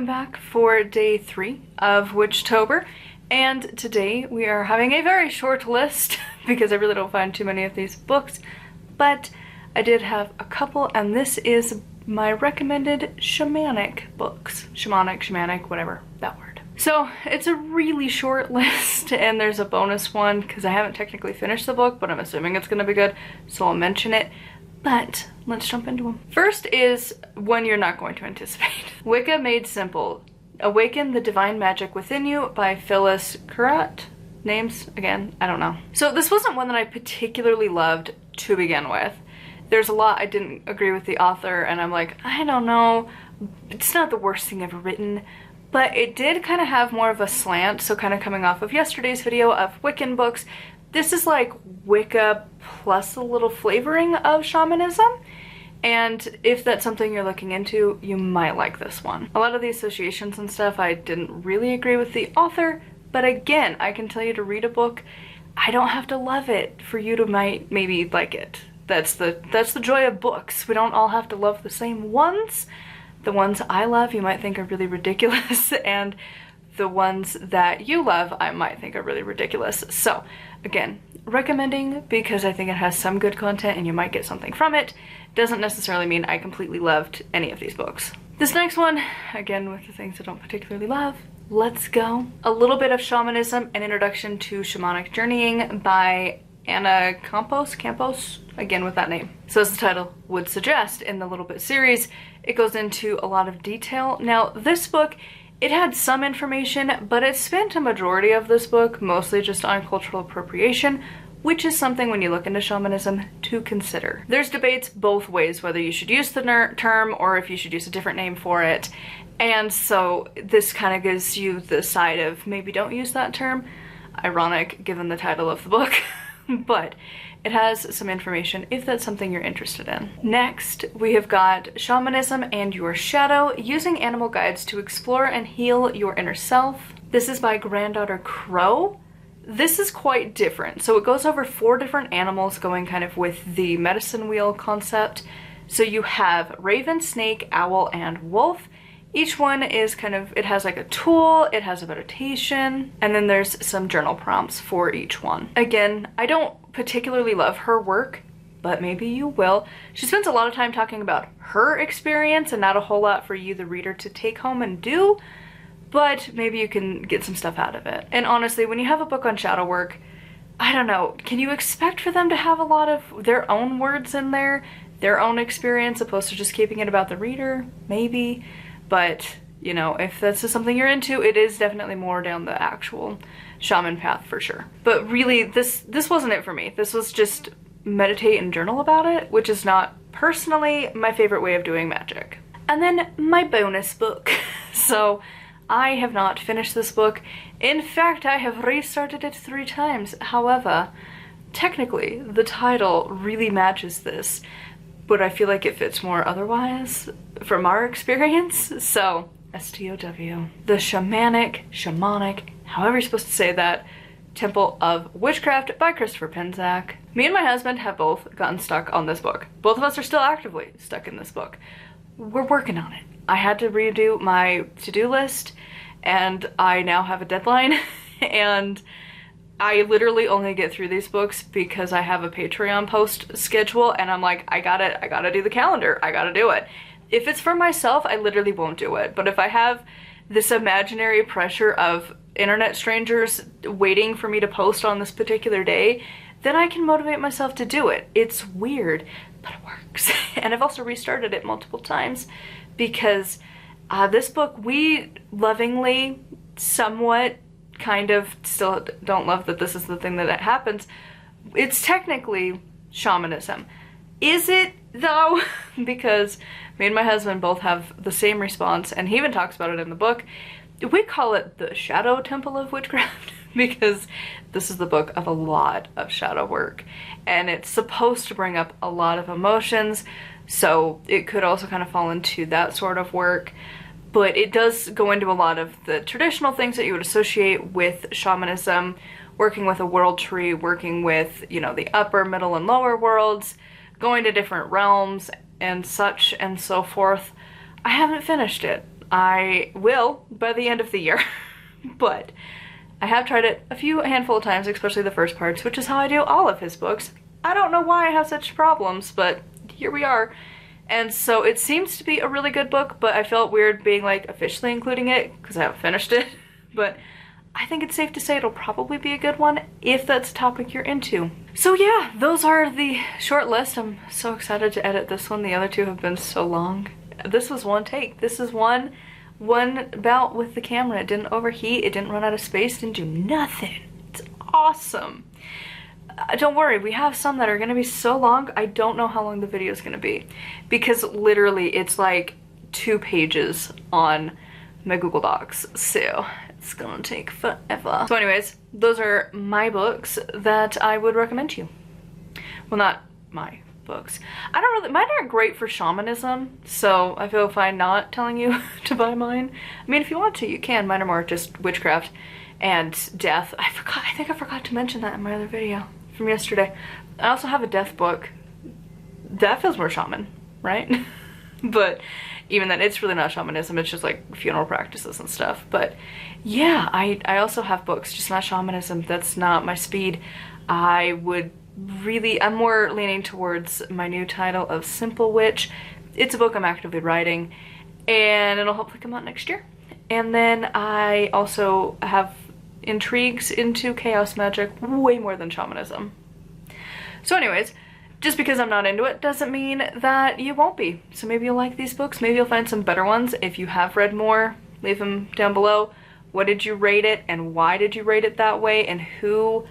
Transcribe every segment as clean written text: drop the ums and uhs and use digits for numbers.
welcome back for day 3 of Witchtober, and today we are having a very short list because I really don't find too many of these books, but I did have a couple, and this is my recommended shamanic books. Shamanic, whatever, that word. So it's a really short list, and there's a bonus one because I haven't technically finished the book, but I'm assuming it's going to be good, so I'll mention it. But let's jump into them. First is one you're not going to anticipate. Wicca Made Simple. Awaken the Divine Magic Within You by Phyllis Currat. Names, again, I don't know. So this wasn't one that I particularly loved to begin with. There's a lot I didn't agree with the author, and I'm like, I don't know. It's not the worst thing ever written. But it did kind of have more of a slant, so kind of coming off of yesterday's video of Wiccan books, this is like Wicca plus a little flavoring of shamanism, and if that's something you're looking into, you might like this one. A lot of the associations and stuff, I didn't really agree with the author, but again, I can tell you to read a book, I don't have to love it for you to maybe like it. That's the joy of books. We don't all have to love the same ones. The ones I love you might think are really ridiculous, and the ones that you love I might think are really ridiculous. So again, recommending because I think it has some good content and you might get something from it. Doesn't necessarily mean I completely loved any of these books. This next one, again with the things I don't particularly love, let's go. A Little Bit of Shamanism, An Introduction to Shamanic Journeying by Anna Campos, again with that name. So as the title would suggest, in the Little Bit series, it goes into a lot of detail. Now this book, it had some information, but it spent a majority of this book mostly just on cultural appropriation, which is something when you look into shamanism to consider. There's debates both ways whether you should use the term or if you should use a different name for it, and so this kind of gives you the side of maybe don't use that term. Ironic given the title of the book, but it has some information if that's something you're interested in. Next, we have got Shamanism and Your Shadow, Using Animal Guides to Explore and Heal Your Inner Self. This is by Granddaughter Crow. This is quite different. So it goes over 4 different animals going kind of with the medicine wheel concept. So you have raven, snake, owl, and wolf. Each one is kind of, it has like a tool, it has a meditation, and then there's some journal prompts for each one. Again, I don't particularly love her work, but maybe you will. She spends a lot of time talking about her experience and not a whole lot for you, the reader, to take home and do, but maybe you can get some stuff out of it. And honestly, when you have a book on shadow work, I don't know, can you expect for them to have a lot of their own words in there, their own experience, opposed to just keeping it about the reader? Maybe. But, you know, if that's something you're into, it is definitely more down the actual shaman path for sure. But really, this wasn't it for me. This was just meditate and journal about it, which is not personally my favorite way of doing magic. And then my bonus book. So I have not finished this book. In fact, I have restarted it 3 times. However, technically, the title really matches this, but I feel like it fits more otherwise from our experience. So, STOW. The Shamanic, however you're supposed to say that, Temple of Witchcraft by Christopher Penczak. Me and my husband have both gotten stuck on this book. Both of us are still actively stuck in this book. We're working on it. I had to redo my to-do list, and I now have a deadline, and I literally only get through these books because I have a Patreon post schedule, and I'm like, I gotta do the calendar, I gotta do it. If it's for myself, I literally won't do it, but if I have this imaginary pressure of internet strangers waiting for me to post on this particular day, then I can motivate myself to do it. It's weird, but it works. And I've also restarted it multiple times because this book, we lovingly, somewhat, kind of still don't love that this is the thing that happens. It's technically shamanism. Is it though? Because me and my husband both have the same response, and he even talks about it in the book. We call it the Shadow Temple of Witchcraft because this is the book of a lot of shadow work, and it's supposed to bring up a lot of emotions, so it could also kind of fall into that sort of work. But it does go into a lot of the traditional things that you would associate with shamanism, working with a world tree, working with, you know, the upper, middle, and lower worlds, going to different realms, and such and so forth. I haven't finished it. I will by the end of the year, but I have tried it a handful of times, especially the first parts, which is how I do all of his books. I don't know why I have such problems, but here we are. And so it seems to be a really good book, but I felt weird being like officially including it because I haven't finished it. But I think it's safe to say it'll probably be a good one if that's a topic you're into. So yeah, those are the short list. I'm so excited to edit this one. The other two have been so long. This was one take. This is one bout with the camera. It didn't overheat, it didn't run out of space, didn't do nothing. It's awesome. Don't worry, we have some that are gonna be so long, I don't know how long the video is gonna be. Because literally it's like 2 pages on my Google Docs, so it's gonna take forever. So anyways, those are my books that I would recommend to you. Well, not my books. Mine aren't great for shamanism, so I feel fine not telling you to buy mine. I mean, if you want to, you can. Mine are more just witchcraft and death. I think I forgot to mention that in my other video from yesterday. I also have a death book. That feels more shaman, right? But even then, it's really not shamanism, it's just like funeral practices and stuff. But yeah, I also have books, just not shamanism. That's not my speed. I'm more leaning towards my new title of Simple Witch. It's a book I'm actively writing, and it'll hopefully come out next year. And then I also have intrigues into chaos magic way more than shamanism. So anyways, just because I'm not into it doesn't mean that you won't be. So maybe you'll like these books, maybe you'll find some better ones. If you have read more, leave them down below. What did you rate it, and why did you rate it that way, and who?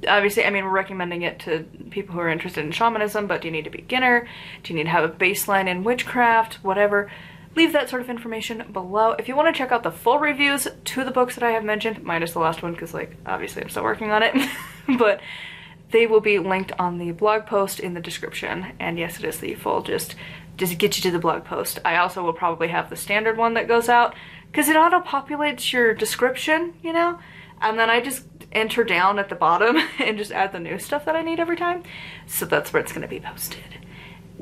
Obviously, I mean, we're recommending it to people who are interested in shamanism, but do you need to be a beginner? Do you need to have a baseline in witchcraft? Whatever. Leave that sort of information below. If you want to check out the full reviews to the books that I have mentioned, minus the last one, because like, obviously I'm still working on it, but they will be linked on the blog post in the description. And yes, it is the full, just get you to the blog post. I also will probably have the standard one that goes out, because it auto-populates your description, you know? And then I just enter down at the bottom and just add the new stuff that I need every time. So that's where it's going to be posted.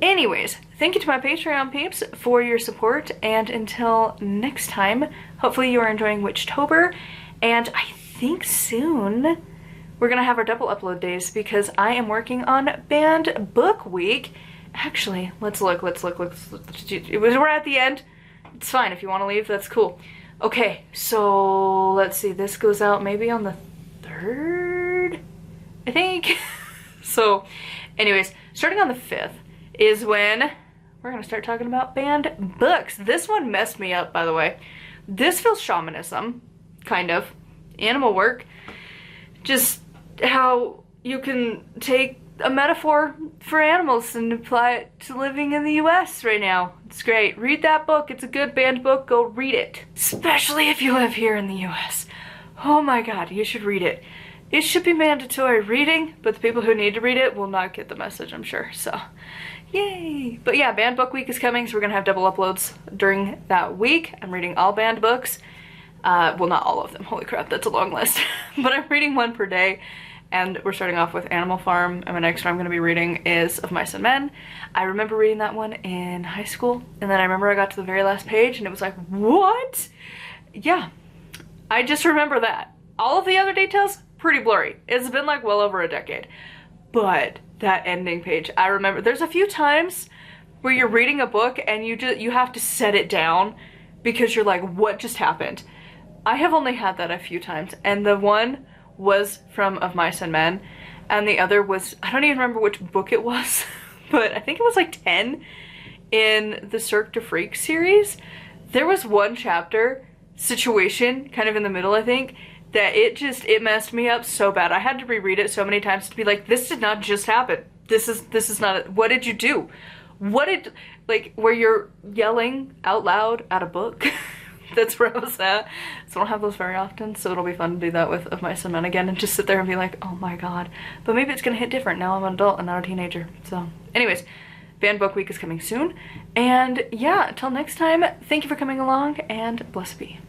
Anyways, thank you to my Patreon peeps for your support, and until next time, hopefully you are enjoying Witchtober, and I think soon we're gonna have our double upload days because I am working on Banned Book Week. Actually, let's look. We're at the end. It's fine, if you want to leave, that's cool. Okay, so let's see, this goes out maybe on the 3rd, I think. So anyways, starting on the 5th is when we're gonna start talking about banned books. This one messed me up, by the way. This feels shamanism, kind of. Animal work. Just how you can take a metaphor for animals and apply it to living in the US right now. It's great. Read that book. It's a good banned book. Go read it. Especially if you live here in the US. Oh my god, you should read it. It should be mandatory reading, but the people who need to read it will not get the message, I'm sure, so yay! But yeah, Banned Book Week is coming, so we're gonna have double uploads during that week. I'm reading all banned books. Well, not all of them, holy crap, that's a long list. But I'm reading one per day, and we're starting off with Animal Farm, and the next one I'm gonna be reading is Of Mice and Men. I remember reading that one in high school, and then I remember I got to the very last page, and it was like, what? Yeah, I just remember that. All of the other details, pretty blurry. It's been like well over a decade. But that ending page, I remember. There's a few times where you're reading a book and you have to set it down because you're like, what just happened? I have only had that a few times, and the one was from Of Mice and Men, and the other was, I don't even remember which book it was, but I think it was like 10 in the Cirque du Freak series. There was one chapter, situation, kind of in the middle, I think, that it messed me up so bad. I had to reread it so many times to be like, this did not just happen. This is not, what did you do? Like, where you're yelling out loud at a book. That's where I was at. So I don't have those very often, so it'll be fun to do that with Of Mice and Men again and just sit there and be like, oh my god. But maybe it's gonna hit different. Now I'm an adult and not a teenager. So anyways, Banned Book Week is coming soon. And yeah, until next time, thank you for coming along, and blessed be.